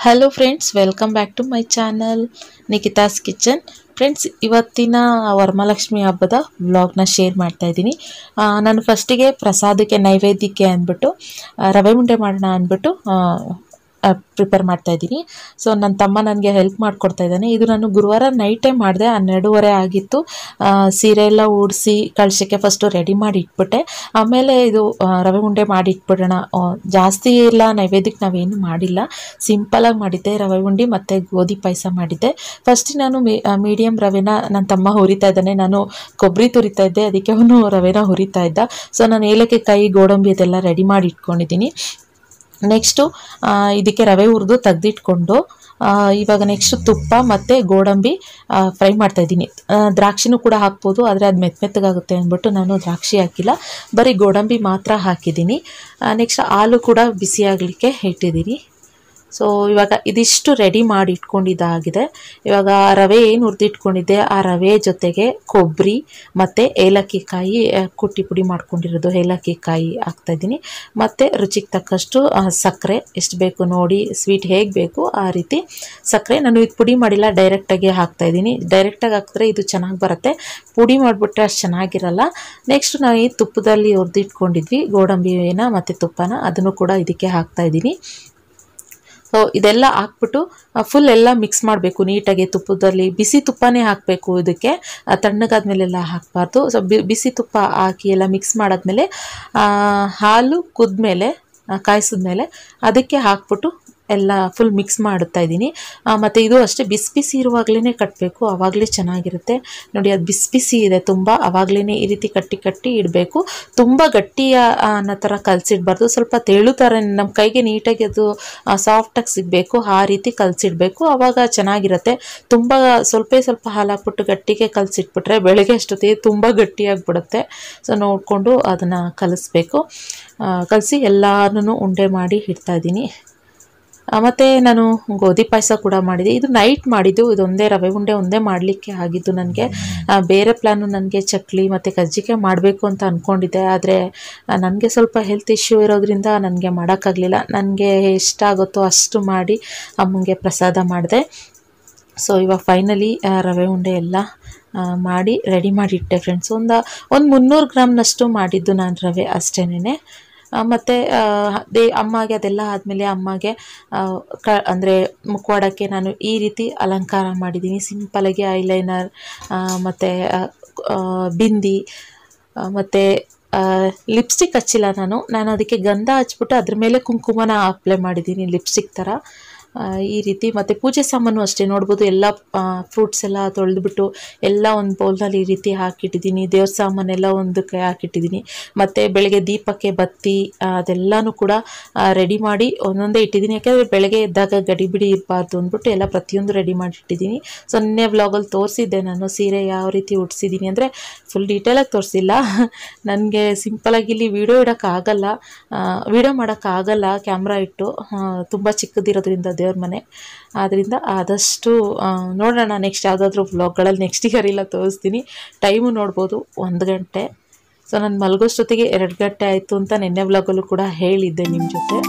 Hello friends, welcome back to my channel Nikhita's kitchen. Friends, ಇವತ್ತಿನ ವರಮಹಾಲಕ್ಷ್ಮಿ ಹಬ್ಬದ ವ್ಲಾಗ್ನ ಶೇರ್ ಮಾಡ್ತಾ ಇದ್ದೀನಿ. ನಾನು ಫಸ್ಟಿಗೆ ಪ್ರಸಾದಕ್ಕೆ ನೈವೇದ್ಯಕ್ಕೆ ಅಂದ್ಬಿಟ್ಟು ರವೆ ಉಂಡೆ ಮಾಡೋಣ ಅಂದ್ಬಿಟ್ಟು ಪ್ರಿಪೇರ್ ಮಾಡ್ತಾ ಇದ್ದೀನಿ. ಸೊ ನನ್ನ ತಮ್ಮ ನನಗೆ ಹೆಲ್ಪ್ ಮಾಡಿಕೊಡ್ತಾ ಇದ್ದಾನೆ. ಇದು ನಾನು ಗುರುವಾರ ನೈಟೇ ಮಾಡಿದೆ, 12:30 ಆಗಿತ್ತು. ಸೀರೆ ಎಲ್ಲ ಉಡಿಸಿ ಕಳ್ಸೋಕ್ಕೆ ಫಸ್ಟು ರೆಡಿ ಮಾಡಿ ಇಟ್ಬಿಟ್ಟೆ. ಆಮೇಲೆ ಇದು ರವೆ ಉಂಡೆ ಮಾಡಿ ಇಟ್ಬಿಡೋಣ, ಜಾಸ್ತಿ ಇಲ್ಲ ನೈವೇದ್ಯಕ್ಕೆ ನಾವೇನು ಮಾಡಿಲ್ಲ, ಸಿಂಪಲಾಗಿ ಮಾಡಿದ್ದೆ. ರವೆ ಉಂಡೆ ಮತ್ತು ಗೋಧಿ ಪಾಯಸ ಮಾಡಿದ್ದೆ. ಫಸ್ಟ್ ನಾನು ಮೀಡಿಯಮ್ ರವೆನ ನನ್ನ ತಮ್ಮ ಹುರಿತಾ ಇದ್ದಾನೆ, ನಾನು ಕೊಬ್ಬರಿ ತುರಿತಾ ಇದ್ದೆ, ಅದಕ್ಕೆ ಅವನು ರವೆನ ಹುರಿತಾ ಇದ್ದ. ಸೊ ನಾನು ಏಲಕ್ಕಿ ಕಾಯಿ ಗೋಡಂಬಿ ಅದೆಲ್ಲ ರೆಡಿ ಮಾಡಿ ಇಟ್ಕೊಂಡಿದ್ದೀನಿ. ನೆಕ್ಸ್ಟು ಇದಕ್ಕೆ ರವೆ ಹುರಿದು ತೆಗೆದಿಟ್ಕೊಂಡು ಇವಾಗ ನೆಕ್ಸ್ಟ್ ತುಪ್ಪ ಮತ್ತು ಗೋಡಂಬಿ ಫ್ರೈ ಮಾಡ್ತಾಯಿದ್ದೀನಿ. ದ್ರಾಕ್ಷಿನೂ ಕೂಡ ಹಾಕ್ಬೋದು, ಆದರೆ ಅದು ಮೆತ್ತಗಾಗುತ್ತೆ ಅಂದ್ಬಿಟ್ಟು ನಾನು ದ್ರಾಕ್ಷಿ ಹಾಕಿಲ್ಲ, ಬರೀ ಗೋಡಂಬಿ ಮಾತ್ರ ಹಾಕಿದ್ದೀನಿ. ನೆಕ್ಸ್ಟ್ ಹಾಲು ಕೂಡ ಬಿಸಿಯಾಗಲಿಕ್ಕೆ ಇಟ್ಟಿದ್ದೀನಿ. ಸೊ ಇವಾಗ ಇದಿಷ್ಟು ರೆಡಿ ಮಾಡಿ ಇಟ್ಕೊಂಡಿದ್ದಾಗಿದೆ. ಇವಾಗ ರವೆ ಏನು ಹುರಿದಿಟ್ಕೊಂಡಿದ್ದೆ ಆ ರವೆ ಜೊತೆಗೆ ಕೊಬ್ಬರಿ ಮತ್ತು ಏಲಕ್ಕಿ ಕಾಯಿ ಕುಟ್ಟಿ ಪುಡಿ ಮಾಡ್ಕೊಂಡಿರೋದು ಏಲಕ್ಕಿ ಕಾಯಿ ಹಾಕ್ತಾಯಿದ್ದೀನಿ. ಮತ್ತು ರುಚಿಗೆ ತಕ್ಕಷ್ಟು ಸಕ್ಕರೆ ಎಷ್ಟು ಬೇಕು ನೋಡಿ, ಸ್ವೀಟ್ ಹೇಗೆ ಬೇಕು ಆ ರೀತಿ ಸಕ್ಕರೆ. ನಾನು ಇದು ಪುಡಿ ಮಾಡಿಲ್ಲ, ಡೈರೆಕ್ಟಾಗಿ ಹಾಕ್ತಾಯಿದ್ದೀನಿ. ಡೈರೆಕ್ಟಾಗಿ ಹಾಕಿದ್ರೆ ಇದು ಚೆನ್ನಾಗಿ ಬರುತ್ತೆ, ಪುಡಿ ಮಾಡಿಬಿಟ್ರೆ ಅಷ್ಟು ಚೆನ್ನಾಗಿರಲ್ಲ. ನೆಕ್ಸ್ಟ್ ನಾವು ಈ ತುಪ್ಪದಲ್ಲಿ ಹುರಿದಿಟ್ಕೊಂಡಿದ್ವಿ ಗೋಡಂಬಿನ ಮತ್ತು ತುಪ್ಪನ, ಅದನ್ನು ಕೂಡ ಇದಕ್ಕೆ ಹಾಕ್ತಾಯಿದ್ದೀನಿ. ಸೊ ಇದೆಲ್ಲ ಹಾಕ್ಬಿಟ್ಟು ಫುಲ್ ಎಲ್ಲ ಮಿಕ್ಸ್ ಮಾಡಬೇಕು ನೀಟಾಗಿ. ತುಪ್ಪದಲ್ಲಿ ಬಿಸಿ ತುಪ್ಪನೇ ಹಾಕಬೇಕು, ಇದಕ್ಕೆ ತಣ್ಣಗಾದ್ಮೇಲೆಲ್ಲ ಹಾಕಬಾರ್ದು. ಸೊ ಬಿಸಿ ತುಪ್ಪ ಹಾಕಿ ಎಲ್ಲ ಮಿಕ್ಸ್ ಮಾಡಾದ್ಮೇಲೆ ಹಾಲು ಕುದ್ಮೇಲೆ ಕಾಯಿಸಿದ್ಮೇಲೆ ಅದಕ್ಕೆ ಹಾಕ್ಬಿಟ್ಟು ಎಲ್ಲ ಫುಲ್ ಮಿಕ್ಸ್ ಮಾಡುತ್ತಾ ಇದ್ದೀನಿ. ಮತ್ತು ಇದು ಅಷ್ಟೇ ಬಿಸಿ ಬಿಸಿ ಇರುವಾಗಲೇ ಕಟ್ಟಬೇಕು, ಆವಾಗಲೇ ಚೆನ್ನಾಗಿರುತ್ತೆ. ನೋಡಿ ಅದು ಬಿಸಿ ಬಿಸಿ ಇದೆ ತುಂಬ, ಆವಾಗಲೇ ಈ ರೀತಿ ಕಟ್ಟಿ ಕಟ್ಟಿ ಇಡಬೇಕು. ತುಂಬ ಗಟ್ಟಿಯ ಅನ್ನೋ ಥರ ಕಲಸಿಡ್ಬಾರ್ದು, ಸ್ವಲ್ಪ ತೆಳು ಥರ ನಮ್ಮ ಕೈಗೆ ನೀಟಾಗಿ ಅದು ಸಾಫ್ಟಾಗಿ ಸಿಗಬೇಕು, ಆ ರೀತಿ ಕಲಸಿಡಬೇಕು, ಆವಾಗ ಚೆನ್ನಾಗಿರುತ್ತೆ. ತುಂಬ ಸ್ವಲ್ಪ ಹಾಲು ಹಾಕ್ಬಿಟ್ಟು ಗಟ್ಟಿಗೆ ಕಲಸಿಟ್ಬಿಟ್ರೆ ಬೆಳಗ್ಗೆ ಅಷ್ಟೊತ್ತಿಗೆ ತುಂಬ ಗಟ್ಟಿಯಾಗಿಬಿಡುತ್ತೆ. ಸೊ ನೋಡಿಕೊಂಡು ಅದನ್ನು ಕಲಿಸ್ಬೇಕು. ಕಲಸಿ ಎಲ್ಲನೂ ಉಂಡೆ ಮಾಡಿ ಇಡ್ತಾಯಿದ್ದೀನಿ. ಮತ್ತು ನಾನು ಗೋಧಿ ಪಾಯಸ ಕೂಡ ಮಾಡಿದೆ. ಇದು ನೈಟ್ ಮಾಡಿದ್ದು, ಇದೊಂದೇ ರವೆ ಉಂಡೆ ಒಂದೇ ಮಾಡಲಿಕ್ಕೆ ಆಗಿದ್ದು ನನಗೆ. ಬೇರೆ ಪ್ಲ್ಯಾನು ನನಗೆ ಚಕ್ಲಿ ಮತ್ತು ಕಜ್ಜಿಕಾಯಿ ಮಾಡಬೇಕು ಅಂತ ಅಂದ್ಕೊಂಡಿದ್ದೆ, ಆದರೆ ನನಗೆ ಸ್ವಲ್ಪ ಹೆಲ್ತ್ ಇಶ್ಯೂ ಇರೋದ್ರಿಂದ ನನಗೆ ಮಾಡೋಕ್ಕಾಗಲಿಲ್ಲ. ನನಗೆ ಎಷ್ಟಾಗುತ್ತೋ ಅಷ್ಟು ಮಾಡಿ ಅಮ್ಮಂಗೆ ಪ್ರಸಾದ ಮಾಡಿದೆ. ಸೊ ಇವಾಗ ಫೈನಲಿ ರವೆ ಉಂಡೆ ಎಲ್ಲ ಮಾಡಿ ರೆಡಿ ಮಾಡಿಟ್ಟೆ ಫ್ರೆಂಡ್ಸ್. ಒಂದು 300 ಗ್ರಾಮ್ನಷ್ಟು ಮಾಡಿದ್ದು ನಾನು ರವೆ ಅಷ್ಟೇನೆ. ಮತ್ತು ಅಮ್ಮಗೆ ಅದೆಲ್ಲ ಆದಮೇಲೆ ಅಮ್ಮಗೆ ಅಂದರೆ ಮುಖವಾಡಕ್ಕೆ ನಾನು ಈ ರೀತಿ ಅಲಂಕಾರ ಮಾಡಿದ್ದೀನಿ. ಸಿಂಪಲಾಗಿ ಐಲೈನರ್ ಮತ್ತು ಬಿಂದಿ ಮತ್ತು ಲಿಪ್ಸ್ಟಿಕ್ ಹಚ್ಚಿಲ್ಲ ನಾನು ಅದಕ್ಕೆ ಗಂಧ ಹಚ್ಬಿಟ್ಟು ಅದ್ರ ಮೇಲೆ ಕುಂಕುಮನ ಅಪ್ಲೈ ಮಾಡಿದ್ದೀನಿ ಲಿಪ್ಸ್ಟಿಕ್ ಥರ ಈ ರೀತಿ. ಮತ್ತು ಪೂಜೆ ಸಾಮಾನು ಅಷ್ಟೇ ನೋಡ್ಬೋದು, ಎಲ್ಲ ಫ್ರೂಟ್ಸ್ ಎಲ್ಲ ತೊಳೆದ್ಬಿಟ್ಟು ಎಲ್ಲ ಒಂದು ಬೌಲ್ನಲ್ಲಿ ಈ ರೀತಿ ಹಾಕಿಟ್ಟಿದ್ದೀನಿ. ದೇವ್ರ ಸಾಮಾನೆಲ್ಲ ಒಂದಕ್ಕೆ ಹಾಕಿಟ್ಟಿದ್ದೀನಿ. ಮತ್ತು ಬೆಳಗ್ಗೆ ದೀಪಕ್ಕೆ ಬತ್ತಿ ಅದೆಲ್ಲನೂ ಕೂಡ ರೆಡಿ ಮಾಡಿ ಒಂದೊಂದೇ ಇಟ್ಟಿದ್ದೀನಿ, ಯಾಕೆಂದರೆ ಬೆಳಗ್ಗೆ ಎದ್ದಾಗ ಗಡಿಬಿಡಿ ಇರಬಾರ್ದು ಅಂದ್ಬಿಟ್ಟು ಎಲ್ಲ ಪ್ರತಿಯೊಂದು ರೆಡಿ ಮಾಡಿ ಇಟ್ಟಿದ್ದೀನಿ. ಸೊ ನಿನ್ನೆ ವ್ಲಾಗಲ್ಲಿ ತೋರಿಸಿದ್ದೆ ನಾನು ಸೀರೆ ಯಾವ ರೀತಿ ಉಡ್ಸಿದ್ದೀನಿ ಅಂದರೆ, ಫುಲ್ ಡೀಟೇಲಾಗಿ ತೋರಿಸಿಲ್ಲ. ನನಗೆ ಸಿಂಪಲಾಗಿ ಇಲ್ಲಿ ವೀಡಿಯೋ ಮಾಡೋಕ್ಕಾಗಲ್ಲ ಕ್ಯಾಮ್ರಾ ಇಟ್ಟು, ತುಂಬ ಚಿಕ್ಕದಿರೋದ್ರಿಂದ ದೇವ್ರ ಮನೆ, ಆದ್ದರಿಂದ ಆದಷ್ಟು ನೋಡೋಣ ನೆಕ್ಸ್ಟ್ ಯಾವುದಾದ್ರೂ ವ್ಲಾಗ್ಗಳಲ್ಲಿ ನೆಕ್ಸ್ಟ್ ಇಯರ್ ತೋರಿಸ್ತೀನಿ. ಟೈಮು ನೋಡ್ಬೋದು 1 ಗಂಟೆ. ಸೊ ನಾನು ಮಲಗೋಷ್ಟೊತ್ತಿಗೆ 2 ಗಂಟೆ ಆಯಿತು ಅಂತ ನಿನ್ನೆ ವ್ಲಾಗಲ್ಲೂ ಕೂಡ ಹೇಳಿದ್ದೆ ನಿಮ್ಮ ಜೊತೆ.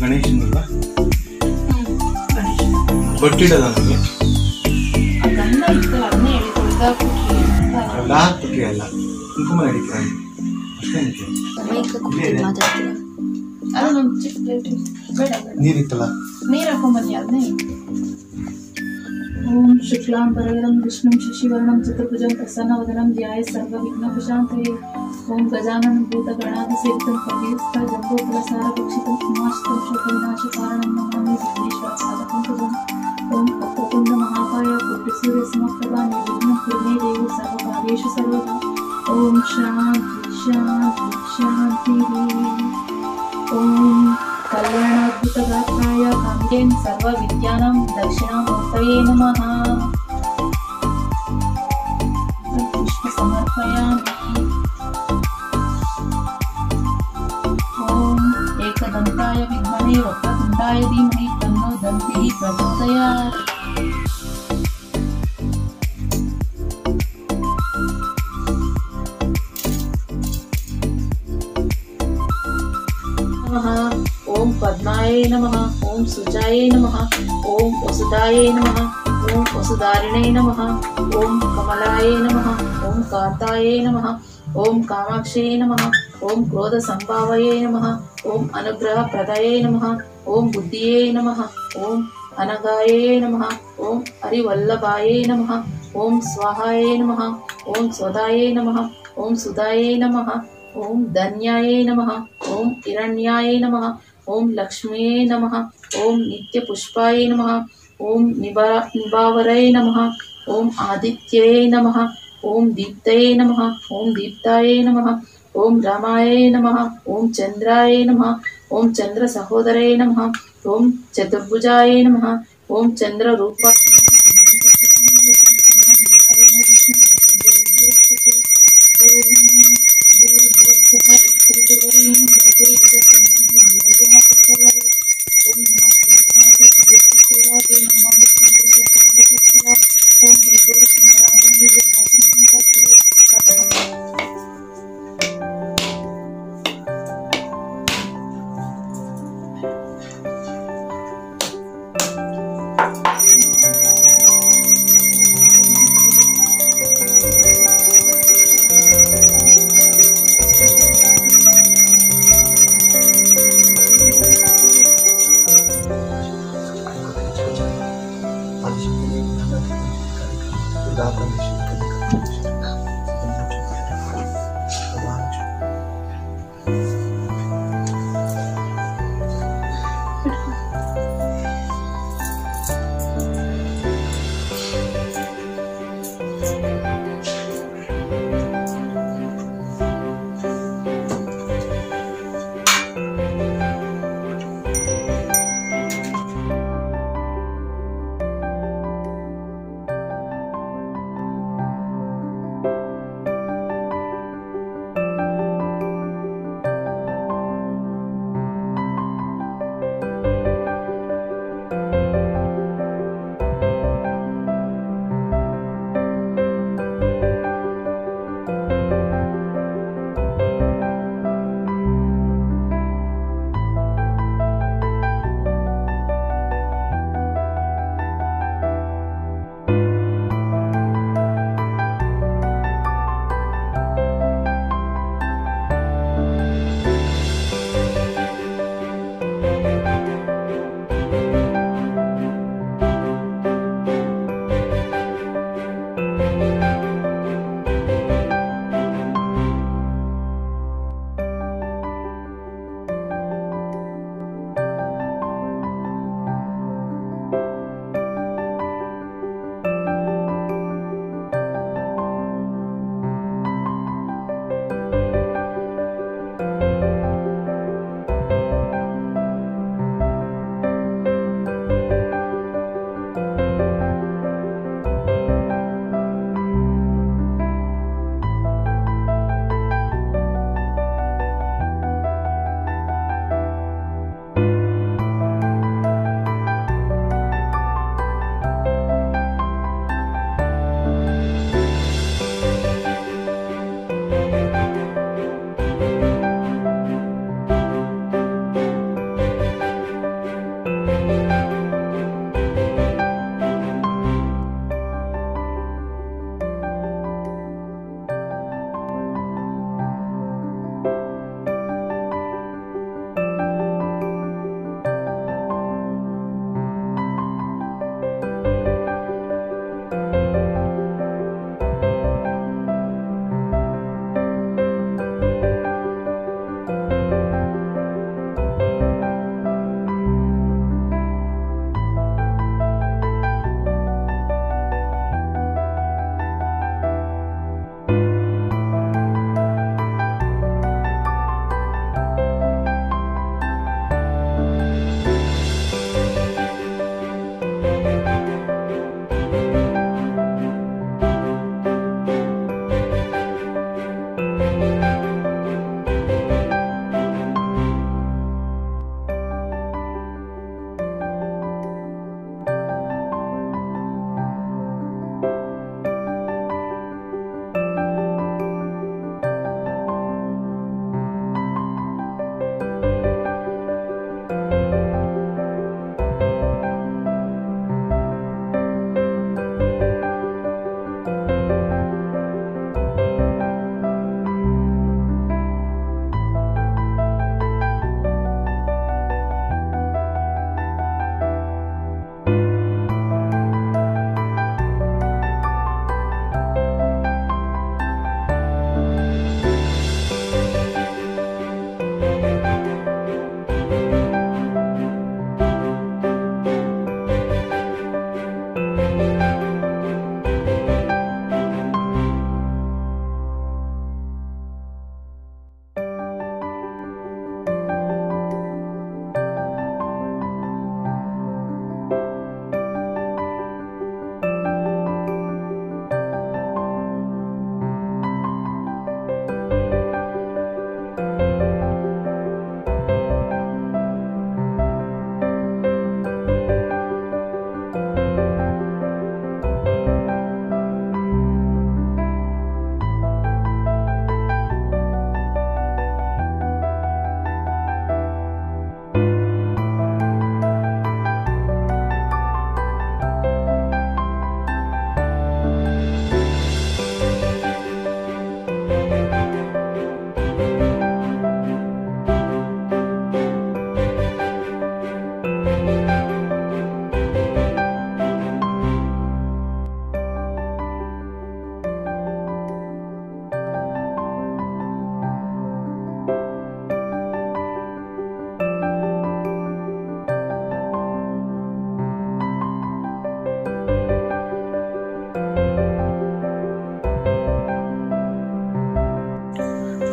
ಗಣೇಶನಲ್ಲ ಬಟ್ಟಿಡದ ನನಗೆ ಅಲ್ಲ ಕುಂಕುಮ ನಡೀತಾರೆ ಅಷ್ಟೇ. ನೀರಿತ್ತಲ್ಲ, ನೀರು ಹಾಕೊಂಬನ್ನಿ, ಅದನ್ನೇ ओम शुक्लांबरधरं विष्णुं शशिवर्णं चतुर्भुजं प्रसन्नवदनं ध्यायेत् सर्वविघ्नोपशान्तये। ओम गजाननं भूतगणाधिसेवितं कपिस्थं जम्बूफलसारभक्षितं उमाश्रितं शोकविनाशकारणं नमामि विघ्नेश्वरपादपङ्कजम्। ओम वक्रतुण्ड महाकाय कोटिसूर्यसमप्रभा निर्विघ्नं कुरु मे देव सर्वकार्येषु सर्वदा। ओम शांति शांति शांति। ओम कल्याणाद्भुतगात्राय काम्येन सर्वविद्यानां दक्षिणामूर्तये नमः। पुष्प समर्पयामि। ओम एकदन्ताय विद्महे वक्रतुण्डाय धीमहि तन्नो दन्तिः प्रचोदयात्। ओम पद्माय नमः। ओम सुजाय नमः। ओम वसुदाय नमः। ओम वसुधारिणे नमः। ओम कमलाय नमः। ओम कांताय नमः। ओम कामाक्षये नमः। ओम क्रोध संभावये नमः। ओम अनुग्रह प्रदाये नमः। ओम बुद्धिये नमः। ओम अनगाये नमः। ओम हरिवल्लभाय नमः। ओम स्वाहाय नमः। ओम स्वदाय नमः। ओम सुदाय नमः। ओम धन्याय नमः। ओम हिरण्याय नमः। ओम लक्ष्मीये नमः। ओम नित्यपुष्पाय नमः। ओम निभावराय नमः। ओम आदित्याय नमः। ओम दीप्तये नमः। ओम दीप्ताय नमः। ओम रामाय नमः। ओम चंद्राय नमः। ओम चंद्र सहोदराय नमः। ओम चतुर्भुजाय नमः। ओम चंद्र रूपाय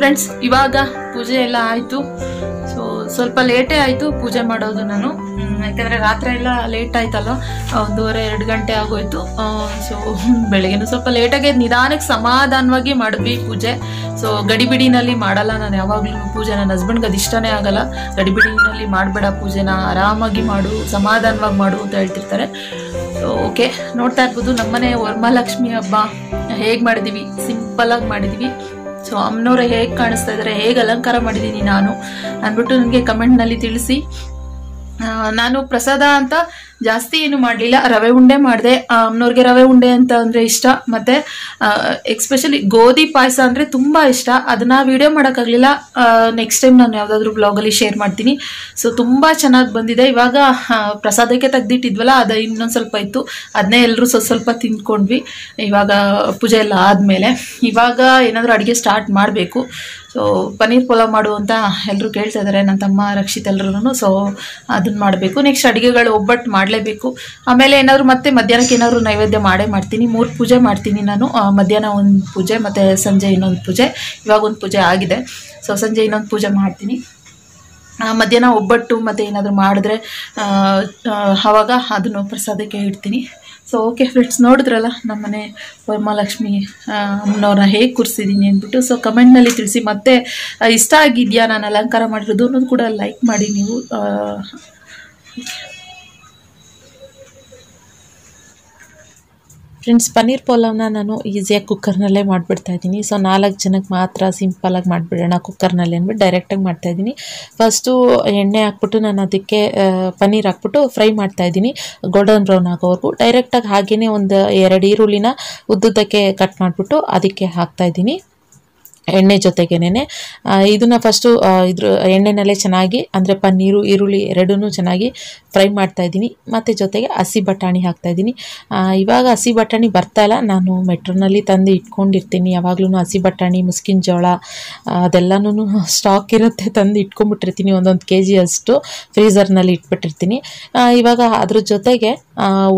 ಫ್ರೆಂಡ್ಸ್, ಇವಾಗ ಪೂಜೆ ಎಲ್ಲ ಆಯಿತು. ಸೊ ಸ್ವಲ್ಪ ಲೇಟೇ ಆಯಿತು ಪೂಜೆ ಮಾಡೋದು ನಾನು, ಯಾಕಂದರೆ ರಾತ್ರಿ ಎಲ್ಲ ಲೇಟ್ ಆಯ್ತಲ್ಲ, 1:30-2 ಗಂಟೆ ಆಗೋಯ್ತು. ಸೊ ಬೆಳಗ್ಗೆನೂ ಸ್ವಲ್ಪ ಲೇಟಾಗಿ ನಿಧಾನಕ್ಕೆ ಸಮಾಧಾನವಾಗಿ ಮಾಡಿದ್ವಿ ಪೂಜೆ. ಸೊ ಗಡಿಬಿಡಿನಲ್ಲಿ ಮಾಡಲ್ಲ ನಾನು ಯಾವಾಗಲೂ ಪೂಜೆ. ನನ್ನ ಹಸ್ಬೆಂಡ್ಗೆ ಅದು ಇಷ್ಟನೇ ಆಗಲ್ಲ. ಗಡಿಬಿಡಿನಲ್ಲಿ ಮಾಡಬೇಡ ಪೂಜೆನ, ಆರಾಮಾಗಿ ಮಾಡು, ಸಮಾಧಾನವಾಗಿ ಮಾಡು ಅಂತ ಹೇಳ್ತಿರ್ತಾರೆ. ಓಕೆ, ನೋಡ್ತಾ ಇರ್ಬೋದು ನಮ್ಮನೆ ವರಮಹಾಲಕ್ಷ್ಮಿ ಹಬ್ಬ ಹೇಗೆ ಮಾಡಿದ್ದೀವಿ, ಸಿಂಪಲ್ಲಾಗಿ ಮಾಡಿದ್ದೀವಿ. ಸೊ ಅಮ್ಮನವ್ರೆ ಹೇಗೆ ಕಾಣಿಸ್ತಾ ಇದ್ದಾರೆ, ಹೇಗೆ ಅಲಂಕಾರ ಮಾಡಿದ್ದೀನಿ ನಾನು ಅಂದ್ಬಿಟ್ಟು ನನಗೆ ಕಮೆಂಟ್ನಲ್ಲಿ ತಿಳಿಸಿ. ನಾನು ಪ್ರಸಾದ ಅಂತ ಜಾಸ್ತಿ ಏನು ಮಾಡಲಿಲ್ಲ, ರವೆ ಉಂಡೆ ಮಾಡಿದೆ. ಅಮ್ಮನವ್ರಿಗೆ ರವೆ ಉಂಡೆ ಅಂತ ಅಂದರೆ ಇಷ್ಟ, ಮತ್ತು ಎಕ್ಸ್ಪೆಷಲಿ ಗೋಧಿ ಪಾಯಸ ಅಂದರೆ ತುಂಬ ಇಷ್ಟ. ಅದನ್ನು ವಿಡಿಯೋ ಮಾಡೋಕ್ಕಾಗಲಿಲ್ಲ, ನೆಕ್ಸ್ಟ್ ಟೈಮ್ ನಾನು ಯಾವುದಾದ್ರೂ ಬ್ಲಾಗಲ್ಲಿ ಶೇರ್ ಮಾಡ್ತೀನಿ. ಸೊ ತುಂಬ ಚೆನ್ನಾಗಿ ಬಂದಿದೆ. ಇವಾಗ ಪ್ರಸಾದಕ್ಕೆ ತೆಗ್ದಿಟ್ಟಿದ್ವಲ್ಲ, ಅದು ಇನ್ನೊಂದು ಸ್ವಲ್ಪ ಇತ್ತು, ಅದನ್ನೇ ಎಲ್ಲರೂ ಸ್ವಲ್ಪ ತಿಂದ್ಕೊಂಡ್ವಿ. ಇವಾಗ ಪೂಜೆ ಎಲ್ಲ ಆದಮೇಲೆ ಇವಾಗ ಏನಾದರೂ ಅಡುಗೆ ಸ್ಟಾರ್ಟ್ ಮಾಡಬೇಕು. ಸೊ ಪನ್ನೀರ್ ಪಲಾವ್ ಮಾಡು ಅಂತ ಎಲ್ಲರೂ ಕೇಳ್ತಾ ಇದ್ದಾರೆ, ನನ್ನ ತಮ್ಮ ರಕ್ಷಿತ್ ಎಲ್ಲರೂ. ಸೊ ಅದನ್ನು ಮಾಡಬೇಕು. ನೆಕ್ಸ್ಟ್ ಅಡುಗೆಗಳು ಒಬ್ಬಟ್ಟು ಮಾಡಲೇಬೇಕು. ಆಮೇಲೆ ಏನಾದರೂ ಮತ್ತೆ ಮಧ್ಯಾಹ್ನಕ್ಕೆ ಏನಾದರೂ ನೈವೇದ್ಯ ಮಾಡ್ತೀನಿ. 3 ಪೂಜೆ ಮಾಡ್ತೀನಿ ನಾನು. ಮಧ್ಯಾಹ್ನ ಒಂದು ಪೂಜೆ ಮತ್ತು ಸಂಜೆ ಇನ್ನೊಂದು ಪೂಜೆ. ಇವಾಗ ಒಂದು ಪೂಜೆ ಆಗಿದೆ, ಸೊ ಸಂಜೆ ಇನ್ನೊಂದು ಪೂಜೆ ಮಾಡ್ತೀನಿ. ಮಧ್ಯಾಹ್ನ ಒಬ್ಬಟ್ಟು ಮತ್ತು ಏನಾದರೂ ಮಾಡಿದ್ರೆ ಆವಾಗ ಅದನ್ನು ಪ್ರಸಾದಕ್ಕೆ ಇಡ್ತೀನಿ. ಸೊ ಓಕೆ ಫ್ರೆಂಡ್ಸ್, ನೋಡಿದ್ರಲ್ಲ ನಮ್ಮನೆ ವರಮಹಾಲಕ್ಷ್ಮಿ ಅಮ್ಮನವ್ರನ್ನ ಹೇಗೆ ಕೂರಿಸಿದ್ದೀನಿ ಅಂದ್ಬಿಟ್ಟು. ಸೊ ಕಮೆಂಟ್ನಲ್ಲಿ ತಿಳಿಸಿ. ಮತ್ತೆ ಇಷ್ಟ ಆಗಿದೆಯಾ ನಾನು ಅಲಂಕಾರ ಮಾಡಿರೋದು ಅನ್ನೋದು ಕೂಡ ಲೈಕ್ ಮಾಡಿ ನೀವು. ಫ್ರೆಂಡ್ಸ್, ಪನ್ನೀರ್ ಪಲಾವ್ನ ನಾನು ಈಸಿಯಾಗಿ ಕುಕ್ಕರ್ನಲ್ಲೇ ಮಾಡಿಬಿಡ್ತಾಯಿದ್ದೀನಿ. ಸೊ 4 ಜನಕ್ಕೆ ಮಾತ್ರ ಸಿಂಪಲಾಗಿ ಮಾಡಿಬಿಡೋಣ ಕುಕ್ಕರ್ನಲ್ಲಿ ಅಂದ್ಬಿಟ್ಟು ಡೈರೆಕ್ಟಾಗಿ ಮಾಡ್ತಾಯಿದ್ದೀನಿ. ಫಸ್ಟು ಎಣ್ಣೆ ಹಾಕ್ಬಿಟ್ಟು ನಾನು ಅದಕ್ಕೆ ಪನ್ನೀರ್ ಹಾಕ್ಬಿಟ್ಟು ಫ್ರೈ ಮಾಡ್ತಾಯಿದ್ದೀನಿ ಗೋಲ್ಡನ್ ಬ್ರೌನ್ ಆಗೋವರೆಗೂ. ಡೈರೆಕ್ಟಾಗಿ ಹಾಗೆಯೇ ಒಂದು 2 ಈರುಳ್ಳಿನ ಉದ್ದುದ್ದಕ್ಕೆ ಕಟ್ ಮಾಡಿಬಿಟ್ಟು ಅದಕ್ಕೆ ಹಾಕ್ತಾಯಿದ್ದೀನಿ ಎಣ್ಣೆ ಜೊತೆಗೇನೆ. ಇದನ್ನು ಫಸ್ಟು ಇದ್ರ ಎಣ್ಣೆನಲ್ಲೇ ಚೆನ್ನಾಗಿ, ಅಂದರೆ ಪನ್ನೀರು ಈರುಳ್ಳಿ ಎರಡೂ ಚೆನ್ನಾಗಿ ಫ್ರೈ ಮಾಡ್ತಾಯಿದ್ದೀನಿ. ಮತ್ತು ಜೊತೆಗೆ ಹಸಿ ಬಟಾಣಿ ಹಾಕ್ತಾಯಿದ್ದೀನಿ. ಇವಾಗ ಹಸಿ ಬಟಾಣಿ ಬರ್ತಾಯಿಲ್ಲ, ನಾನು ಮೆಟ್ರೋನಲ್ಲಿ ತಂದು ಇಟ್ಕೊಂಡಿರ್ತೀನಿ. ಯಾವಾಗಲೂ ಹಸಿ ಬಟಾಣಿ, ಮುಸ್ಕಿನ ಜೋಳ ಅದೆಲ್ಲನೂ ಸ್ಟಾಕ್ ಇರುತ್ತೆ, ತಂದು ಇಟ್ಕೊಂಡ್ಬಿಟ್ಟಿರ್ತೀನಿ. 1 kg ಅಷ್ಟು ಫ್ರೀಝರ್ನಲ್ಲಿ ಇಟ್ಬಿಟ್ಟಿರ್ತೀನಿ. ಇವಾಗ ಅದ್ರ ಜೊತೆಗೆ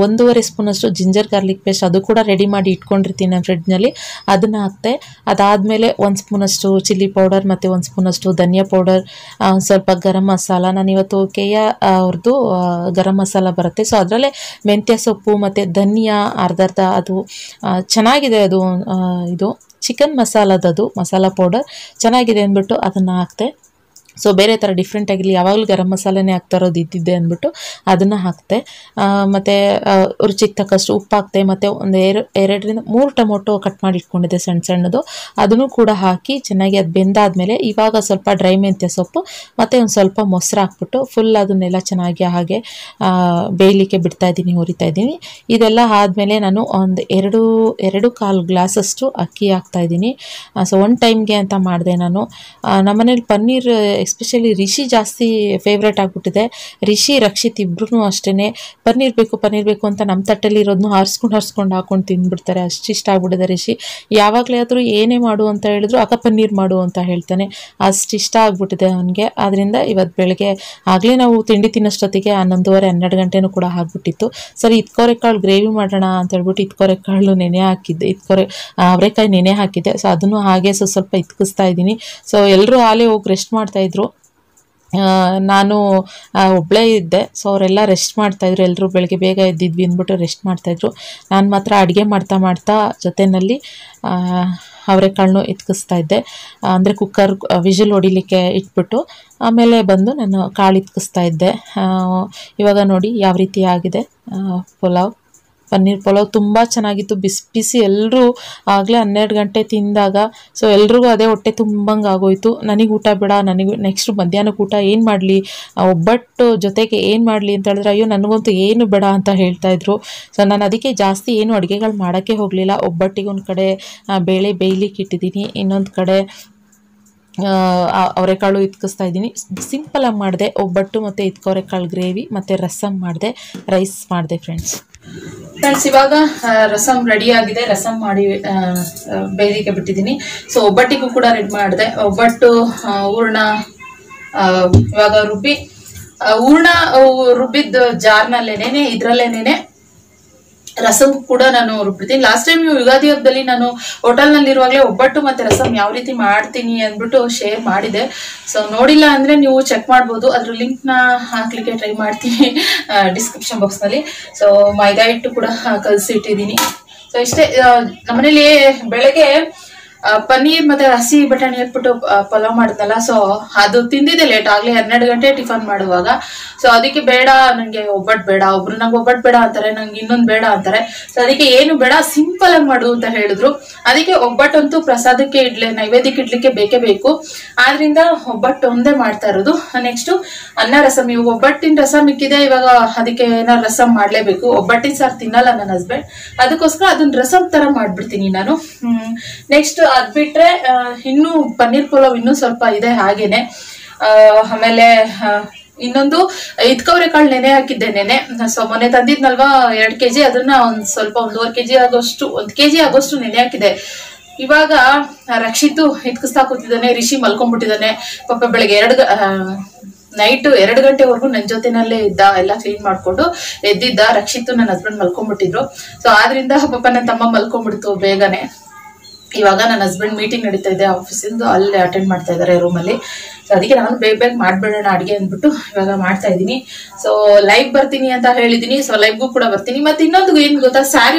1.5 ಸ್ಪೂನಷ್ಟು ಜಿಂಜರ್ ಗಾರ್ಲಿಕ್ ಪೇಸ್ಟ್, ಅದು ಕೂಡ ರೆಡಿ ಮಾಡಿ ಇಟ್ಕೊಂಡಿರ್ತೀನಿ ನಾನು ಫ್ರಿಡ್ಜ್ನಲ್ಲಿ. ಅದನ್ನು ಹಾಕ್ತೆ. ಅದಾದಮೇಲೆ 1 ಸ್ಪೂನಷ್ಟು ಚಿಲ್ಲಿ ಪೌಡರ್ ಮತ್ತು 1 ಸ್ಪೂನಷ್ಟು ಧನಿಯಾ ಪೌಡರ್, ಸ್ವಲ್ಪ ಗರಂ ಮಸಾಲ. ನಾನಿವತ್ತು ಕೇಯ ಅವ್ರದ್ದು ಗರಂ ಮಸಾಲ ಬರುತ್ತೆ, ಸೊ ಅದರಲ್ಲೇ ಮೆಂತ್ಯ ಸೊಪ್ಪು ಮತ್ತು ಧನಿಯಾ ಅರ್ಧ ಅದು ಚೆನ್ನಾಗಿದೆ. ಅದು ಇದು ಚಿಕನ್ ಮಸಾಲದದು ಮಸಾಲ ಪೌಡರ್ ಚೆನ್ನಾಗಿದೆ ಅಂದ್ಬಿಟ್ಟು ಅದನ್ನು ಹಾಕ್ತೆ. ಸೊ ಬೇರೆ ಥರ ಡಿಫ್ರೆಂಟ್ ಆಗಿರಲಿ, ಯಾವಾಗಲೂ ಗರಂ ಮಸಾಲನೇ ಹಾಕ್ತಾ ಇರೋದು ಇದ್ದಿದ್ದೆ ಅಂದ್ಬಿಟ್ಟು ಅದನ್ನು ಹಾಕ್ತೆ. ಮತ್ತು ರುಚಿಗೆ ತಕ್ಕಷ್ಟು ಉಪ್ಪು ಹಾಕ್ತೆ. ಮತ್ತು ಒಂದು 2-3 ಟೊಮೊಟೊ ಕಟ್ ಮಾಡಿ ಇಟ್ಕೊಂಡಿದ್ದೆ ಸಣ್ಣದು, ಅದನ್ನು ಕೂಡ ಹಾಕಿ ಚೆನ್ನಾಗಿ ಅದು ಬೆಂದಾದಮೇಲೆ ಇವಾಗ ಸ್ವಲ್ಪ ಡ್ರೈ ಮೆಂತ್ಯ ಸೊಪ್ಪು ಮತ್ತು ಒಂದು ಸ್ವಲ್ಪ ಮೊಸರು ಹಾಕ್ಬಿಟ್ಟು ಫುಲ್ ಅದನ್ನೆಲ್ಲ ಚೆನ್ನಾಗಿ ಹಾಗೆ ಬೇಯಲಿಕ್ಕೆ ಬಿಡ್ತಾಯಿದ್ದೀನಿ, ಹುರಿತಾಯಿದ್ದೀನಿ. ಇದೆಲ್ಲ ಆದಮೇಲೆ ನಾನು ಒಂದು 2.25 ಗ್ಲಾಸಷ್ಟು ಅಕ್ಕಿ ಹಾಕ್ತಾಯಿದ್ದೀನಿ. ಸೊ 1 ಟೈಮ್ಗೆ ಅಂತ ಮಾಡಿದೆ ನಾನು. ನಮ್ಮನೇಲಿ ಪನ್ನೀರ್ ಎಸ್ಪೆಷಲಿ ರಿಷಿ ಜಾಸ್ತಿ ಫೇವ್ರೇಟ್ ಆಗಿಬಿಟ್ಟಿದೆ. ರಿಷಿ ರಕ್ಷಿತ್ ಇಬ್ಬರೂ ಅಷ್ಟೇ ಪನ್ನೀರ್ ಬೇಕು ಅಂತ ನಮ್ಮ ತಟ್ಟೆಲಿ ಇರೋದನ್ನು ಹಾರಿಸ್ಕೊಂಡು ಹಾಕೊಂಡು ತಿಂದ್ಬಿಡ್ತಾರೆ. ಅಷ್ಟು ಇಷ್ಟ ಆಗ್ಬಿಟ್ಟಿದೆ ರಿಷಿ. ಯಾವಾಗಲೇ ಆದರೂ ಏನೇ ಮಾಡು ಅಂತ ಹೇಳಿದ್ರು ಅಕ್ಕ ಪನ್ನೀರ್ ಮಾಡು ಅಂತ ಹೇಳ್ತಾನೆ, ಅಷ್ಟು ಇಷ್ಟ ಆಗ್ಬಿಟ್ಟಿದೆ ಅವನಿಗೆ. ಆದ್ದರಿಂದ ಇವತ್ತು ಬೆಳಗ್ಗೆ ಆಗಲೇ ನಾವು ತಿಂಡಿ ತಿನ್ನೋಷ್ಟೊತ್ತಿಗೆ 11:30-12 ಗಂಟೆನೂ ಕೂಡ ಆಗಿಬಿಟ್ಟಿತ್ತು. ಸರಿ ಇತ್ಕೋರೆಕಾಳು ಗ್ರೇವಿ ಮಾಡೋಣ ಅಂತ ಹೇಳ್ಬಿಟ್ಟು ಇತ್ಕೋರೆಕಾಳು ನೆನೆ ಹಾಕಿದ್ದೆ, ಅವರೆಕಾಯಿ ನೆನೆ ಹಾಕಿದ್ದೆ. ಸೊ ಅದನ್ನು ಹಾಗೆ ಸ್ವಲ್ಪ ಇತ್ಕಿಸ್ತಾ ಇದ್ದೀನಿ. ಸೊ ಎಲ್ಲರೂ ಹಾಲೇ ಹೋಗಿ ರೆಸ್ಟ್ ಮಾಡ್ತಾಯಿದ್ರು, ನಾನು ಒಬ್ಬಳೇ ಇದ್ದೆ. ಸೊ ಅವರೆಲ್ಲ ರೆಸ್ಟ್ ಮಾಡ್ತಾಯಿದ್ರು, ಎಲ್ಲರೂ ಬೆಳಗ್ಗೆ ಬೇಗ ಎದ್ದಿದ್ವಿ ಅಂದ್ಬಿಟ್ಟು ರೆಸ್ಟ್ ಮಾಡ್ತಾಯಿದ್ರು. ನಾನು ಮಾತ್ರ ಅಡುಗೆ ಮಾಡ್ತಾ ಜೊತೆಯಲ್ಲಿ ಅವರೆಕಾಳನ್ನು ಎತ್ಕಿಸ್ತಾ ಇದ್ದೆ. ಅಂದರೆ ಕುಕ್ಕರ್ ವಿಜಿಲ್ ಹೊಡಿಲಿಕ್ಕೆ ಇಟ್ಬಿಟ್ಟು ಆಮೇಲೆ ಬಂದು ನಾನು ಕಾಳು ಎತ್ಕಿಸ್ತಾ ಇದ್ದೆ. ಇವಾಗ ನೋಡಿ ಯಾವ ರೀತಿ ಆಗಿದೆ ಪನ್ನೀರ್ ಪಲಾವ್. ತುಂಬ ಚೆನ್ನಾಗಿತ್ತು, ಬಿಸಿ ಎಲ್ಲರೂ ಆಗಲೇ 12 ಗಂಟೆ ತಿಂದಾಗ. ಸೊ ಎಲ್ರಿಗೂ ಅದೇ ಹೊಟ್ಟೆ ತುಂಬಂಗೆ ಆಗೋಯ್ತು. ನನಗೆ ಊಟ ಬೇಡ, ನನಗೆ ನೆಕ್ಸ್ಟ್ ಮಧ್ಯಾಹ್ನಕ್ಕೆ ಊಟ ಏನು ಮಾಡಲಿ, ಒಬ್ಬಟ್ಟು ಜೊತೆಗೆ ಏನು ಮಾಡಲಿ ಅಂತ ಹೇಳಿದ್ರೆ ಅಯ್ಯೋ ನನಗಂತೂ ಏನು ಬೇಡ ಅಂತ ಹೇಳ್ತಾಯಿದ್ರು. ಸೊ ನಾನು ಅದಕ್ಕೆ ಜಾಸ್ತಿ ಏನು ಅಡುಗೆಗಳು ಮಾಡೋಕ್ಕೆ ಹೋಗಲಿಲ್ಲ. ಒಬ್ಬಟ್ಟಿಗೆ ಒಂದು ಕಡೆ ಬೇಳೆ ಬೇಯಲಿಕ್ಕೆ ಇಟ್ಟಿದ್ದೀನಿ, ಇನ್ನೊಂದು ಕಡೆ ಅವರೆಕಾಳು ಇತ್ಕಿಸ್ತಾ ಇದ್ದೀನಿ. ಸಿಂಪಲಾಗಿ ಮಾಡಿದೆ ಒಬ್ಬಟ್ಟು ಮತ್ತು ಇತ್ಕೋರೆಕಾಳು ಗ್ರೇವಿ ಮತ್ತು ರಸಮ್ ಮಾಡಿದೆ, ರೈಸ್ ಮಾಡಿದೆ ಫ್ರೆಂಡ್ಸ್. ಇವಾಗ ರಸಮ್ ರೆಡಿ ಆಗಿದೆ. ರಸಮ್ ಮಾಡಿ ಬೇಯಲಿಕ್ಕೆ ಬಿಟ್ಟಿದ್ದೀನಿ. ಸೊ ಒಬ್ಬಟ್ಟಿಗೂ ಕೂಡ ರೆಡಿ ಮಾಡಿದೆ. ಒಬ್ಬಟ್ಟು ಹೂರ್ಣ ಇವಾಗ ಹೂರ್ಣ ರುಬ್ಬಿದ್ದ ಜಾರ್ನಲ್ಲೇನೆ ಇದರಲ್ಲೇನೆ ರಸಂ ಕೂಡ ನಾನು ರುಬ್ಬಿಡ್ತೀನಿ. ಲಾಸ್ಟ್ ಟೈಮ್ ಯುಗಾದಿ ಹಬ್ಬದಲ್ಲಿ ನಾನು ಹೋಟೆಲ್ನಲ್ಲಿರುವಾಗಲೇ ಒಬ್ಬಟ್ಟು ಮತ್ತೆ ರಸಂ ಯಾವ ರೀತಿ ಮಾಡ್ತೀನಿ ಅಂದ್ಬಿಟ್ಟು ಶೇರ್ ಮಾಡಿದೆ. ಸೊ ನೋಡಿಲ್ಲ ಅಂದ್ರೆ ನೀವು ಚೆಕ್ ಮಾಡ್ಬೋದು, ಅದ್ರ ಲಿಂಕ್ನ ಹಾಕ್ಲಿಕ್ಕೆ ಟ್ರೈ ಮಾಡ್ತೀನಿ ಡಿಸ್ಕ್ರಿಪ್ಷನ್ ಬಾಕ್ಸ್ನಲ್ಲಿ. ಸೊ ಮೈದಾ ಹಿಟ್ಟು ಕೂಡ ಕಲಸಿಟ್ಟಿದ್ದೀನಿ. ಸೊ ಇಷ್ಟೇ. ನಮ್ಮನೇಲಿ ಬೆಳಗ್ಗೆ ಪನ್ನೀರ್ ಮತ್ತೆ ಹಸಿ ಬಟಾಣಿ ಹಾಕ್ಬಿಟ್ಟು ಪಲಾವ್ ಮಾಡಿದ್ನಲ್ಲ, ಸೊ ಅದು ತಿಂದಿದೆ ಲೇಟ್ ಆಗ್ಲಿ 12 ಗಂಟೆ ಟಿಫನ್ ಮಾಡುವಾಗ. ಸೊ ಅದಕ್ಕೆ ಬೇಡ, ನಂಗೆ ಒಬ್ಬಟ್ಟು ಬೇಡ, ಒಬ್ರು ನಂಗೆ ಒಬ್ಬಟ್ಟು ಬೇಡ ಅಂತಾರೆ, ನಂಗೆ ಇನ್ನೊಂದು ಬೇಡ ಅಂತಾರೆ. ಸೊ ಅದಕ್ಕೆ ಏನು ಬೇಡ, ಸಿಂಪಲ್ ಆಗಿ ಮಾಡು ಅಂತ ಹೇಳಿದ್ರು. ಅದಕ್ಕೆ ಒಬ್ಬಟ್ಟಂತೂ ಪ್ರಸಾದಕ್ಕೆ ನೈವೇದ್ಯಕ್ಕೆ ಇಡ್ಲಿಕ್ಕೆ ಬೇಕೇ ಬೇಕು. ಆದ್ರಿಂದ ಒಬ್ಬಟ್ಟು ಒಂದೇ ಮಾಡ್ತಾ ಇರೋದು. ನೆಕ್ಸ್ಟ್ ಅನ್ನ ರಸಂ. ಇವಾಗ ಒಬ್ಬಟ್ಟಿನ ರಸಂ ಇಕ್ಕಿದೆ, ಇವಾಗ ಅದಕ್ಕೆ ಏನಾರು ರಸಂ ಮಾಡ್ಲೇಬೇಕು. ಒಬ್ಬಟ್ಟಿನ ಸಾರು ತಿನ್ನಲ್ಲ ನನ್ನ ಹಸ್ಬೆಂಡ್, ಅದಕ್ಕೋಸ್ಕರ ಅದನ್ನ ರಸಂ ತರ ಮಾಡ್ಬಿಡ್ತೀನಿ ನಾನು. ನೆಕ್ಸ್ಟ್ ಅದ್ ಬಿಟ್ರೆ ಇನ್ನು ಪನ್ನೀರ್ ಪಲಾವ್ ಇನ್ನೂ ಸ್ವಲ್ಪ ಇದೆ ಹಾಗೇನೆ. ಆಮೇಲೆ ಇನ್ನೊಂದು ಇದ್ಕವ್ರೆಕಾಳು ನೆನೆ ಹಾಕಿದ್ದೆ ನೆನೆ. ಸೊ ಮೊನ್ನೆ ತಂದಿದ್ನಲ್ವಾ 2 kg, ಅದನ್ನ ಒಂದ್ ಸ್ವಲ್ಪ 1.5 kg ಆಗೋಷ್ಟು 1 kg ಆಗೋಷ್ಟು ನೆನೆ ಹಾಕಿದೆ. ಇವಾಗ ರಕ್ಷಿತು ಇದ್ಕಿಸ್ತಾ ಕೂತಿದ್ದಾನೆ, ರಿಷಿ ಮಲ್ಕೊಂಡ್ಬಿಟ್ಟಿದ್ದಾನೆ. ಪಾಪ ಬೆಳಗ್ಗೆ ನೈಟ್ 2 ಗಂಟೆವರೆಗೂ ನನ್ನ ಜೊತೆನಲ್ಲೇ ಇದ್ದ, ಎಲ್ಲ ಕ್ಲೀನ್ ಮಾಡ್ಕೊಂಡು ಎದ್ದಿದ್ದ. ರಕ್ಷಿತು ನನ್ನ ಹಸ್ಬೆಂಡ್ ಮಲ್ಕೊಂಡ್ಬಿಟ್ಟಿದ್ರು. ಸೊ ಆದ್ರಿಂದ ಪಾಪ ನನ್ನ ತಮ್ಮ ಮಲ್ಕೊಂಡ್ಬಿಡ್ತು ಬೇಗನೆ. ಇವಾಗ ನನ್ನ ಹಸ್ಬೆಂಡ್ ಮೀಟಿಂಗ್ ನಡೀತಾ ಇದೆ ಆಫೀಸಿಂದು, ಅಲ್ಲಿ ಅಟೆಂಡ್ ಮಾಡ್ತಾ ಇದ್ದಾರೆ ರೂಮಲ್ಲಿ. ಸೊ ಅದಕ್ಕೆ ನಾನು ಬೇಗ ಮಾಡ್ಬೇಡೋಣ ಅಡುಗೆ ಅಂದ್ಬಿಟ್ಟು ಇವಾಗ ಮಾಡ್ತಾ ಇದ್ದೀನಿ. ಸೊ ಲೈವ್ ಬರ್ತೀನಿ ಅಂತ ಹೇಳಿದೀನಿ. ಸೊ ಲೈವ್ಗೂ ಕೂಡ ಬರ್ತೀನಿ. ಮತ್ತೆ ಇನ್ನೊಂದು ಏನ್ ಗೊತ್ತಾ,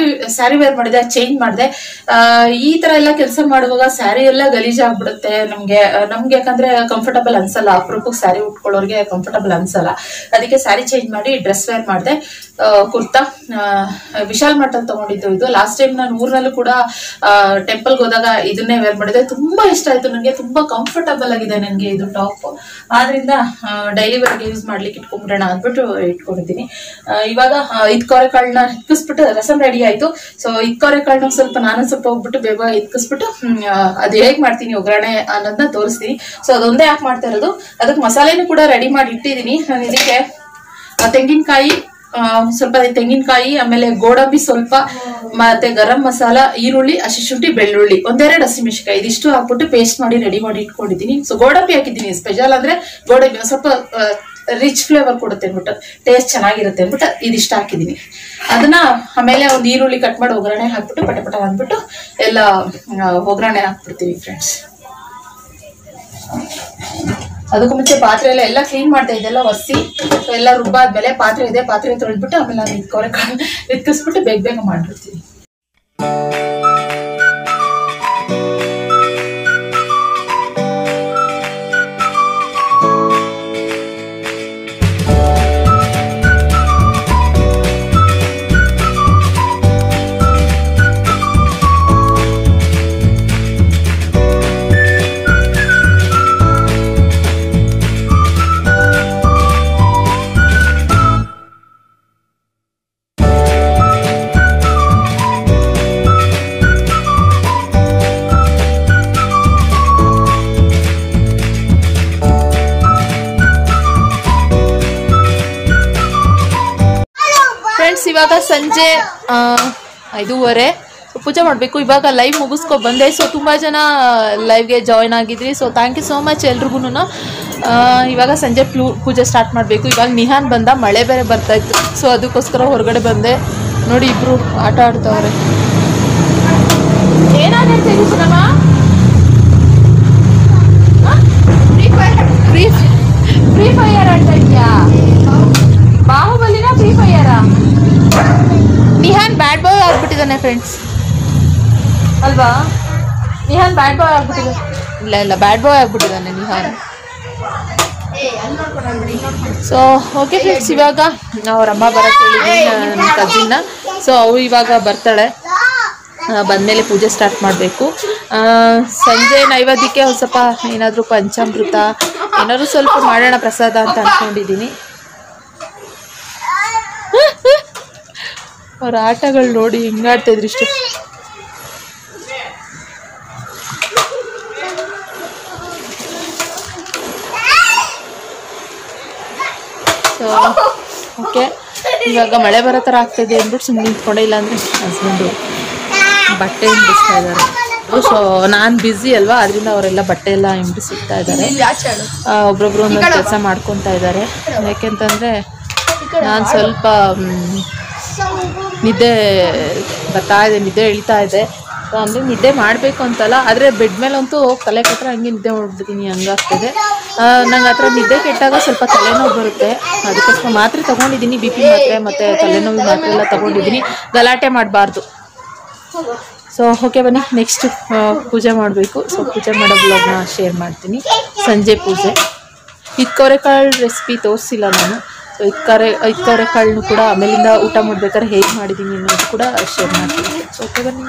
ಸ್ಯಾರಿ ವೇರ್ ಮಾಡಿದೆ, ಚೇಂಜ್ ಮಾಡಿದೆ. ಈ ತರ ಎಲ್ಲ ಕೆಲಸ ಮಾಡುವಾಗ ಸ್ಯಾರಿ ಎಲ್ಲ ಗಲೀಜಾಗ್ಬಿಡುತ್ತೆ ನಮ್ಗೆ. ಯಾಕಂದ್ರೆ ಕಂಫರ್ಟಬಲ್ ಅನ್ಸಲ್ಲ, ಅಪರೂಪಕ್ಕೆ ಸ್ಯಾರಿ ಉಟ್ಕೊಳ್ಳೋರ್ಗೆ ಕಂಫರ್ಟಬಲ್ ಅನ್ಸಲ್ಲ. ಅದಕ್ಕೆ ಸ್ಯಾರಿ ಚೇಂಜ್ ಮಾಡಿ ಡ್ರೆಸ್ ವೇರ್ ಮಾಡಿದೆ. ಕುರ್ತಾ ವಿಶಾಲ್ ಮಠಲ್ಲಿ ತಗೊಂಡಿದ್ದು ಇದು. ಲಾಸ್ಟ್ ಟೈಮ್ ನಾನು ಊರ್ನಲ್ಲೂ ಕೂಡ ಟೆಂಪಲ್ಗೆ ಹೋದಾಗ ಇದನ್ನೇ ವೇರ್ ಮಾಡಿದೆ. ತುಂಬಾ ಇಷ್ಟ ಆಯ್ತು ನನಗೆ, ತುಂಬಾ ಕಂಫರ್ಟಬಲ್ ಆಗಿದೆ ನನಗೆ ಇದು ಟಾಪ್. ಆದ್ರಿಂದ ಡೈಲಿ ವೇರ್ಗೆ ಯೂಸ್ ಮಾಡ್ಲಿಕ್ಕೆ ಇಟ್ಕೊಂಡ್ಬಿಡೋಣ ಅಂದ್ಬಿಟ್ಟು ಇಟ್ಕೊಂಡಿದ್ದೀನಿ. ಇವಾಗ ಇದ್ಕೋರೆಕಾಳನ್ನ ಇಕ್ಕಿಸ್ಬಿಟ್ಟು ರಸಂ ರೆಡಿ ಆಯ್ತು. ಸೊ ಇದ್ಕೋರೆಕಾಳನ್ನ ನಾನು ಸ್ವಲ್ಪ ಹೋಗ್ಬಿಟ್ಟು ಬೇಗ ಇಕ್ಕಿಸ್ಬಿಟ್ಟು ಅದು ಹೇಗ್ ಮಾಡ್ತೀನಿ ಒಗ್ಗರಣೆ ಅನ್ನೋದನ್ನ ತೋರಿಸ್ತೀನಿ. ಸೊ ಅದೊಂದೇ ಯಾಕೆ ಮಾಡ್ತಾ ಇರೋದು. ಅದಕ್ಕೆ ಮಸಾಲೆನೂ ಕೂಡ ರೆಡಿ ಮಾಡಿ ಇಟ್ಟಿದ್ದೀನಿ. ನಾನು ಇದಕ್ಕೆ ತೆಂಗಿನಕಾಯಿ ಸ್ವಲ್ಪ, ತೆಂಗಿನಕಾಯಿ, ಆಮೇಲೆ ಗೋಡಂಬಿ ಸ್ವಲ್ಪ, ಮತ್ತೆ ಗರಂ ಮಸಾಲ, ಈರುಳ್ಳಿ, ಹಸಿಶುಂಠಿ, ಬೆಳ್ಳುಳ್ಳಿ, 1-2 ಹಸಿಮೆಣಸಿನಕಾಯಿ, ಇದಿಷ್ಟು ಹಾಕ್ಬಿಟ್ಟು ಪೇಸ್ಟ್ ಮಾಡಿ ರೆಡಿ ಮಾಡಿ ಇಟ್ಕೊಂಡಿದ್ದೀನಿ. ಸೊ ಗೋಡಂಬಿ ಹಾಕಿದ್ದೀನಿ. ಸ್ಪೆಷಲ್ ಅಂದ್ರೆ ಗೋಡಂಬಿ ಸ್ವಲ್ಪ ರಿಚ್ ಫ್ಲೇವರ್ ಕೊಡುತ್ತೆ ಅಂದ್ಬಿಟ್ಟು, ಟೇಸ್ಟ್ ಚೆನ್ನಾಗಿರುತ್ತೆ ಅಂದ್ಬಿಟ್ಟು ಇದಿಷ್ಟು ಹಾಕಿದ್ದೀನಿ. ಅದನ್ನ ಆಮೇಲೆ ಒಂದು ಈರುಳ್ಳಿ ಕಟ್ ಮಾಡಿ ಒಗ್ಗರಣೆ ಹಾಕ್ಬಿಟ್ಟು ಪಟ ಅಂದ್ಬಿಟ್ಟು ಎಲ್ಲ ಒಗ್ಗರಣೆ ಹಾಕ್ಬಿಡ್ತೀವಿ ಫ್ರೆಂಡ್ಸ್. ಅದಕ್ಕೂ ಮುಂಚೆ ಪಾತ್ರೆ ಎಲ್ಲ ಕ್ಲೀನ್ ಮಾಡ್ತಾ ಇದೆಲ್ಲ ಒರೆಸಿ ಎಲ್ಲ ರುಬ್ಬಾದ್ಮೇಲೆ ಪಾತ್ರೆ ಇದೆ, ಪಾತ್ರೆ ತೊಳೆದ್ಬಿಟ್ಟು ಆಮೇಲೆ ನಾನು ಇಟ್ಕಿಸ್ಬಿಟ್ಟು ಬೇಗ ಮಾಡ್ಬಿಡ್ತೀನಿ. ಇವಾಗ ಸಂಜೆ 5:30 ಪೂಜೆ ಮಾಡಬೇಕು. ಇವಾಗ ಲೈವ್ ಮುಗಿಸ್ಕೊ ಬಂದೆ. ಸೊ ತುಂಬ ಜನ ಲೈವ್ಗೆ ಜಾಯ್ನ್ ಆಗಿದ್ರಿ. So thank you so much ಎಲ್ರಿಗೂ. ಇವಾಗ ಸಂಜೆ ಪೂಜೆ ಸ್ಟಾರ್ಟ್ ಮಾಡಬೇಕು. ಇವಾಗ ನಿಹಾನ್ ಬಂದ, ಮಳೆ ಬೇರೆ ಬರ್ತಾಯಿತ್ತು. ಸೊ ಅದಕ್ಕೋಸ್ಕರ ಹೊರಗಡೆ ಬಂದೆ. ನೋಡಿ ಇಬ್ಬರು ಆಟ ಆಡ್ತಾವ್ರೆ. ಏನಾಗ್ತೈತೆ ಚಿನ್ನಮ್ಮ? ಫ್ರೀ ಫೈರ್ ಆಡ್ತಾ ಇದೆಯಾ? ಬಾಹುಬಲಿನ ಫ್ರೀ ಫೈರಾ? ನಿಹಾನ್ ಬ್ಯಾಡ್ ಬಾಯ್ ಆಗ್ಬಿಟ್ಟಿದ್ದಾನೆ ಫ್ರೆಂಡ್ಸ್ ಅಲ್ವಾ? ನಿಹಾನ್ ಬ್ಯಾಡ್ ಬಾಯ್ ಆಗ್ಬಿಟ್ಟಿದ್ದಾನೆ. ಇಲ್ಲ ಬ್ಯಾಡ್ ಬಾಯ್ ಆಗ್ಬಿಟ್ಟಿದ್ದಾನೆ ನಿಹಾನ್. ಸೊ ಓಕೆ ಫ್ರೆಂಡ್ಸ್, ಇವಾಗ ಅವ್ರ ಅಮ್ಮ ಬರಕ್ಕೆ ಹೇಳಿದ್ದೀನಿ ನನ್ನ ಕಸಿನ್ನ. ಸೊ ಅವಳು ಇವಾಗ ಬರ್ತಾಳೆ. ಬಂದಮೇಲೆ ಪೂಜೆ ಸ್ಟಾರ್ಟ್ ಮಾಡಬೇಕು. ಸಂಜೆ ನೈವೇದ್ಯಕ್ಕೆ ಒಂದು ಸ್ವಲ್ಪ ಏನಾದರೂ ಪಂಚಾಮೃತ ಏನಾದರೂ ಸ್ವಲ್ಪ ಮಾಡೋಣ ಪ್ರಸಾದ ಅಂತ ಅಂದ್ಕೊಂಡಿದ್ದೀನಿ. ಅವ್ರ ಆಟಗಳು ನೋಡಿ ಹಿಂಗಾಡ್ತಾಯಿದ್ರು ಇಷ್ಟು. ಸೊ ಓಕೆ, ಇವಾಗ ಮಳೆ ಬರೋ ಥರ ಆಗ್ತಾಯಿದೆ ಅಂದ್ಬಿಟ್ಟು ಸುಮ್ಮನೆ ನಿಂತ್ಕೊಂಡೆ. ಇಲ್ಲಾಂದರೆ ಹಸ್ಬೆಂಡು ಬಟ್ಟೆ ಹಿಂಡಿಸ್ತಾ ಇದ್ದಾರೆ. ಸೊ ನಾನು ಬ್ಯುಸಿ ಅಲ್ವಾ, ಅದರಿಂದ ಅವರೆಲ್ಲ ಬಟ್ಟೆ ಎಲ್ಲ ಹಿಂಡಿಸ್ತಾ ಇದ್ದಾರೆ. ಒಬ್ರೊಬ್ರು ಒಂದೊಂದು ಕೆಲಸ ಮಾಡ್ಕೊತಾ ಇದ್ದಾರೆ. ಯಾಕೆಂತಂದರೆ ನಾನು ಸ್ವಲ್ಪ ನಿದ್ದೆ ಬರ್ತಾ ಇದೆ, ನಿದ್ದೆ ಎಳಿತಾ ಇದೆ. ಸೊ ಅಂದರೆ ನಿದ್ದೆ ಮಾಡಬೇಕು ಅಂತಲ್ಲ, ಆದರೆ ಬೆಡ್ ಮೇಲಂತೂ ತಲೆ ಕೆಟ್ಟರೆ ಹಂಗೆ ನಿದ್ದೆ ಮಾಡ್ಬಿಡ್ತೀನಿ, ಹಂಗಾಗ್ತದೆ. ನಂಗೆ ಆ ಥರ ನಿದ್ದೆ ಕೆಟ್ಟಾಗ ಸ್ವಲ್ಪ ತಲೆನೋವು ಬರುತ್ತೆ. ಅದಕ್ಕೋಸ್ಕರ ಮಾತ್ರೆ ತೊಗೊಂಡಿದ್ದೀನಿ, BP ಮಾತ್ರೆ ಮತ್ತು ತಲೆನೋವು ಮಾತ್ರೆ ಎಲ್ಲ ತೊಗೊಂಡಿದ್ದೀನಿ. ಗಲಾಟೆ ಮಾಡಬಾರ್ದು. ಸೊ ಓಕೆ, ಬನ್ನಿ ನೆಕ್ಸ್ಟ್ ಪೂಜೆ ಮಾಡಬೇಕು. ಸೊ ಪೂಜೆ ಮಾಡೋ ಬ್ಲಾಗ್ನ ಶೇರ್ ಮಾಡ್ತೀನಿ. ಸಂಜೆ ಪೂಜೆ. ಇಕ್ಕೋರೆಕಾಳು ರೆಸಿಪಿ ತೋರಿಸಿಲ್ಲ ನಾನು. ಸೊ ಇಕ್ಕೋರೆಕಾಳನ್ನು ಕೂಡ ಆಮೇಲಿಂದ ಊಟ ಮಾಡ್ಬೇಕಾದ್ರೆ ಹೇಗೆ ಮಾಡಿದ್ದೀನಿ ಅನ್ನೋದು ಕೂಡ ಶೇರ್ ಮಾಡ್ತೀನಿ. ಸೊ ಓಕೆ ಬನ್ನಿ.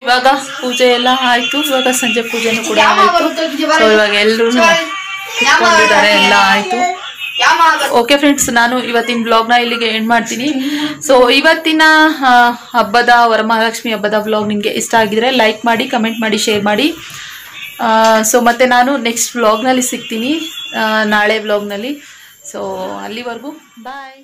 ಇವಾಗ ಪೂಜೆ ಎಲ್ಲ ಆಯ್ತು. ಇವಾಗ ಸಂಜೆ ಪೂಜೆನೂ ಕೂಡ ಆಯ್ತು. ಸೊ ಇವಾಗ ಎಲ್ಲರೂ ಕುತ್ಕೊಂಡಿದ್ದಾರೆ, ಎಲ್ಲ ಆಯ್ತು. ಓಕೆ ಫ್ರೆಂಡ್ಸ್, ನಾನು ಇವತ್ತಿನ ಬ್ಲಾಗ್ನ ಇಲ್ಲಿಗೆ ಎಂಡ್ ಮಾಡ್ತೀನಿ. ಸೊ ಇವತ್ತಿನ ಹಬ್ಬದ ವರಮಹಾಲಕ್ಷ್ಮಿ ಹಬ್ಬದ ಬ್ಲಾಗ್ ನಿಮಗೆ ಇಷ್ಟ ಆಗಿದ್ರೆ ಲೈಕ್ ಮಾಡಿ, ಕಮೆಂಟ್ ಮಾಡಿ, ಶೇರ್ ಮಾಡಿ. ಸೊ ಮತ್ತೆ ನಾನು ನೆಕ್ಸ್ಟ್ ಬ್ಲಾಗ್ನಲ್ಲಿ ಸಿಗ್ತೀನಿ, ನಾಳೆ ಬ್ಲಾಗ್ನಲ್ಲಿ. ಸೊ ಅಲ್ಲಿವರೆಗೂ ಬಾಯ್.